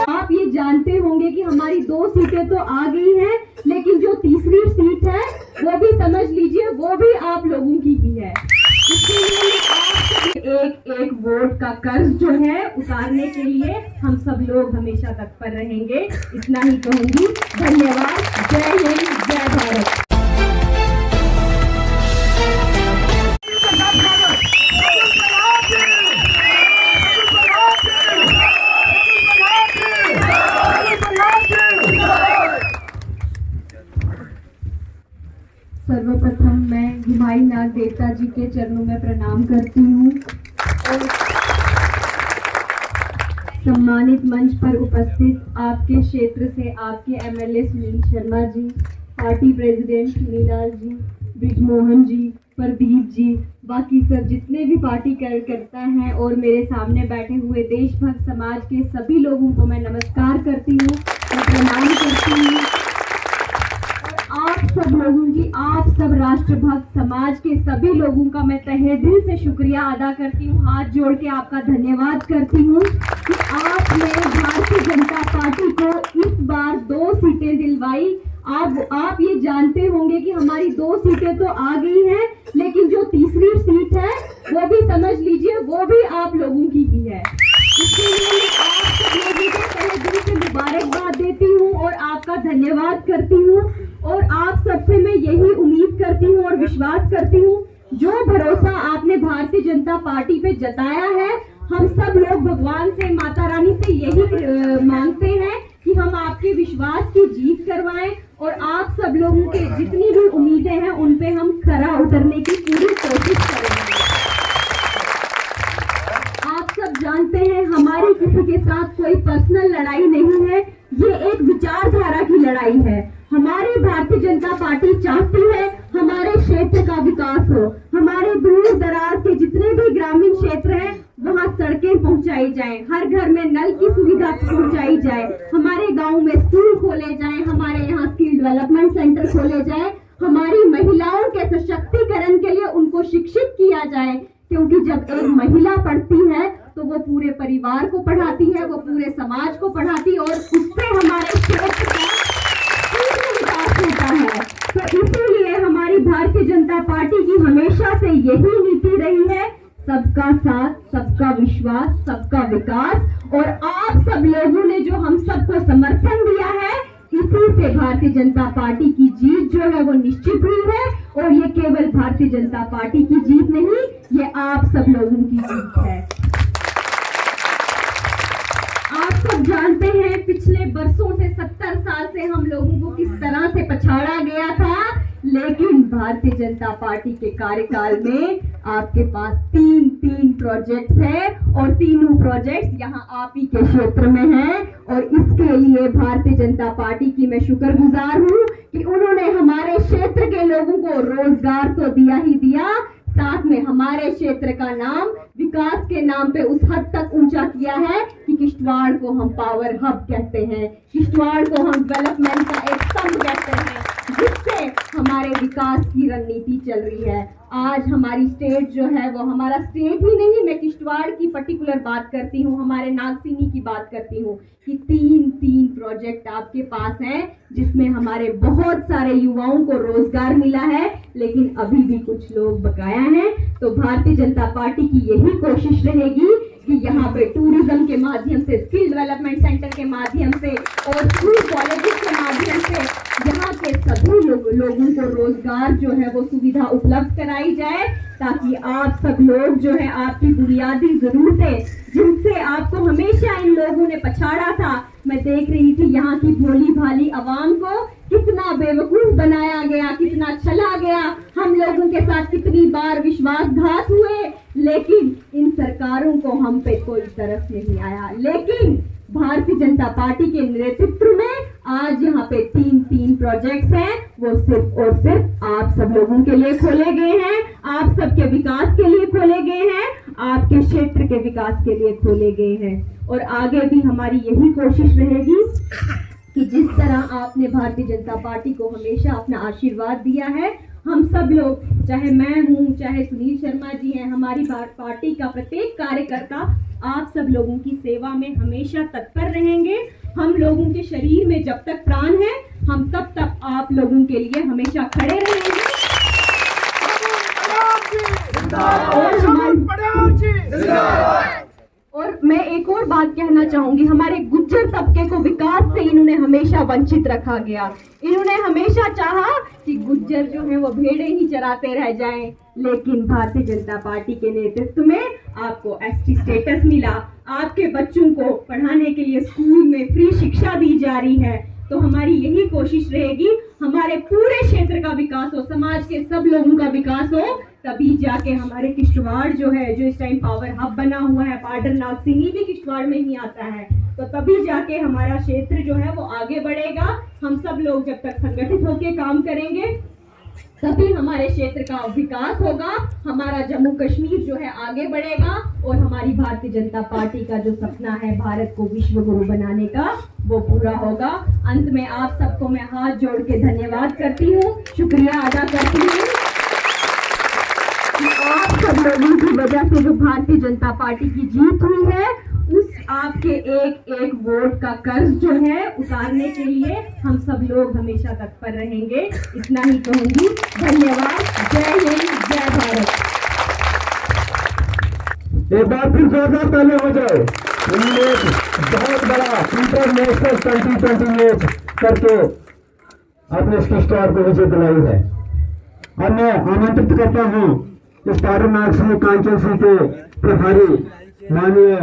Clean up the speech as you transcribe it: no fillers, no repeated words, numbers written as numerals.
आप ये जानते होंगे कि हमारी 2 सीटें तो आ गई हैं, लेकिन जो तीसरी सीट है वो भी समझ लीजिए वो भी आप लोगों की ही है। इसके लिए आप एक वोट का कर्ज जो है उतारने के लिए हम सब लोग हमेशा तत्पर रहेंगे। इतना ही कहूंगी। धन्यवाद। जय हिंद, जय भारत। सर्वप्रथम मैं घुमाई नाग देवता जी के चरणों में प्रणाम करती हूँ और सम्मानित मंच पर उपस्थित आपके क्षेत्र से आपके MLA Sunil Sharma ji, party president Sunilal जी, ब्रिजमोहन जी, प्रदीप जी, बाकी सब जितने भी पार्टी कार्यकर्ता हैं और मेरे सामने बैठे हुए देशभक्त समाज के सभी लोगों को मैं नमस्कार करती हूँ और प्रणाम करती हूँ। आप सब लोगों की, आप सब राष्ट्रभक्त समाज के सभी लोगों का मैं तहे दिल से शुक्रिया अदा करती हूँ। हाथ जोड़ के आपका धन्यवाद करती हूँ कि आपने भारतीय जनता पार्टी को इस बार 2 सीटें दिलवाई। आप ये जानते होंगे कि हमारी 2 सीटें तो आ गई हैं, लेकिन जो तीसरी सीट है वो भी समझ लीजिए वो भी आप लोगों की ही है। इसके लिए मैं आप सब लोगों को तहे दिल से मुबारकबाद देती हूँ और आपका धन्यवाद करती हूँ। और आप सबसे मैं यही उम्मीद करती हूँ और विश्वास करती हूँ, जो भरोसा आपने भारतीय जनता पार्टी पे जताया है, हम सब लोग भगवान से, माता रानी से यही मांगते हैं कि हम आपके विश्वास की जीत करवाएं और आप सब लोगों के जितनी भी उम्मीदें हैं उन पे हम खरा उतरने की पूरी कोशिश करेंगे। आप सब जानते हैं हमारी किसी के साथ कोई पर्सनल लड़ाई नहीं है, ये एक विचारधारा की लड़ाई है। हमारी भारतीय जनता पार्टी चाहती है हमारे क्षेत्र का विकास हो, हमारे दूर दराज के जितने भी ग्रामीण क्षेत्र हैं वहाँ सड़कें पहुँचाई जाएं, हर घर में नल की सुविधा पहुँचाई जाए, हमारे गांव में स्कूल खोले जाएं, हमारे यहाँ स्किल डेवलपमेंट सेंटर खोले जाए, हमारी महिलाओं के सशक्तिकरण के लिए उनको शिक्षित किया जाए, क्योंकि जब एक महिला पढ़ती है तो वो पूरे परिवार को पढ़ाती है, वो पूरे समाज को पढ़ाती है और उससे हमारे क्षेत्र का विकास होता है। तो इसीलिए हमारी भारतीय जनता पार्टी की हमेशा से यही नीति रही है, सबका साथ, सबका विश्वास, सबका विकास। और आप सब लोगों ने जो हम सबको समर्थन दिया है, इसी से भारतीय जनता पार्टी की जीत जो है वो निश्चित हुई है। और ये केवल भारतीय जनता पार्टी की जीत नहीं, ये आप सब लोगों की जीत है। आप सब जानते हैं पिछले बरसों से, 70 साल से हम लोगों को किस तरह से पछाड़ा गया था, लेकिन भारतीय जनता पार्टी के कार्यकाल में आपके पास 3 प्रोजेक्ट्स हैं और तीनों प्रोजेक्ट्स यहाँ आप ही के क्षेत्र में हैं। और इसके लिए भारतीय जनता पार्टी की मैं शुक्रगुजार हूँ कि उन्होंने हमारे क्षेत्र के लोगों को रोजगार तो दिया ही दिया, साथ में हमारे क्षेत्र का नाम विकास के नाम पे उस हद तक ऊंचा किया है कि किश्तवाड़ को हम पावर हब कहते हैं, किश्तवाड़ को हम डेवलपमेंट का एक स्तंभ कहते हैं, जिससे हमारे विकास की रणनीति चल रही है। आज हमारी स्टेट जो है वो हमारा स्टेट ही नहीं, मैं किश्तवाड़ की पर्टिकुलर बात करती हूँ, हमारे नागसीनी की बात करती हूँ कि 3 प्रोजेक्ट आपके पास हैं, जिसमें हमारे बहुत सारे युवाओं को रोजगार मिला है, लेकिन अभी भी कुछ लोग बकाया हैं। तो भारतीय जनता पार्टी की यही कोशिश रहेगी कि यहाँ पे टूरिज्म के माध्यम से, स्किल डेवलपमेंट सेंटर के माध्यम से और स्कूल कॉलेजेस के माध्यम से यहाँ के सभी लोगों को रोजगार जो है वो सुविधा उपलब्ध कराई जाए, ताकि आप सब लोग जो है आपकी बुनियादी जरूरतें, जिनसे आपको हमेशा इन लोगों ने पछाड़ा था, मैं देख रही थी यहाँ की भोली भाली आवाम को कितना बेवकूफ बनाया गया, कितना छला गया, हम लोगों के साथ कितनी बार विश्वासघात हुए, लेकिन इन सरकारों को हम पे कोई तरस नहीं आया। लेकिन भारतीय जनता पार्टी के नेतृत्व में आज यहाँ पे 3 प्रोजेक्ट्स हैं, वो सिर्फ और सिर्फ आप सब लोगों के लिए खोले गए हैं, आप सबके विकास के लिए खोले गए हैं, आपके क्षेत्र के विकास के लिए खोले गए हैं। और आगे भी हमारी यही कोशिश रहेगी कि जिस तरह आपने भारतीय जनता पार्टी को हमेशा अपना आशीर्वाद दिया है, हम सब लोग, चाहे मैं हूँ, चाहे सुनील शर्मा जी हैं, हमारी पार्टी का प्रत्येक कार्यकर्ता आप सब लोगों की सेवा में हमेशा तत्पर रहेंगे। हम लोगों के शरीर में जब तक प्राण है, हम तब तक आप लोगों के लिए हमेशा खड़े रहेंगे। और मैं एक और बात कहना चाहूंगी, हमारे गुज्जर तबके को विकास से इन्होंने हमेशा वंचित रखा गया। इन्होंने हमेशा चाहा कि गुज्जर जो है वो भेड़ें ही चराते रह जाएं, लेकिन भारतीय जनता पार्टी के नेतृत्व में आपको एसटी स्टेटस मिला, आपके बच्चों को पढ़ाने के लिए स्कूल में फ्री शिक्षा दी जा रही है। तो हमारी यही कोशिश रहेगी, हमारे पूरे क्षेत्र का विकास हो, समाज के सब लोगों का विकास हो, तभी जाके हमारे किश्तवाड़ जो है, जो इस टाइम पावर हब बना हुआ है, पाडर नागसिंगी भी किश्तवाड़ में ही आता है, तो तभी जाके हमारा क्षेत्र जो है वो आगे बढ़ेगा। हम सब लोग जब तक संगठित होकर काम करेंगे, तभी हमारे क्षेत्र का विकास होगा, हमारा जम्मू कश्मीर जो है आगे बढ़ेगा और हमारी भारतीय जनता पार्टी का जो सपना है भारत को विश्व गुरु बनाने का, वो पूरा होगा। अंत में आप सबको मैं हाथ जोड़ के धन्यवाद करती हूँ, शुक्रिया अदा करती हूँ कि आप सब लोगों की वजह से जो भारतीय जनता पार्टी की जीत हुई है, उस आपके एक एक वोट का कर्ज जो है उतारने के लिए हम सब लोग हमेशा तत्पर रहेंगे। इतना ही कहूंगी। धन्यवाद। जय हिंद, जय भारत। एक बार फिर जोरदार तालियां हो जाए। उन्होंने एक बहुत बड़ा इंटरनेशनल 2020 मैच करके अपने इस किश्तवाड़ को विजय दिलाई है। और मैं आमंत्रित करता हूँ इस पाडर नागसिंह कांचन सिंह के प्रभारी माननीय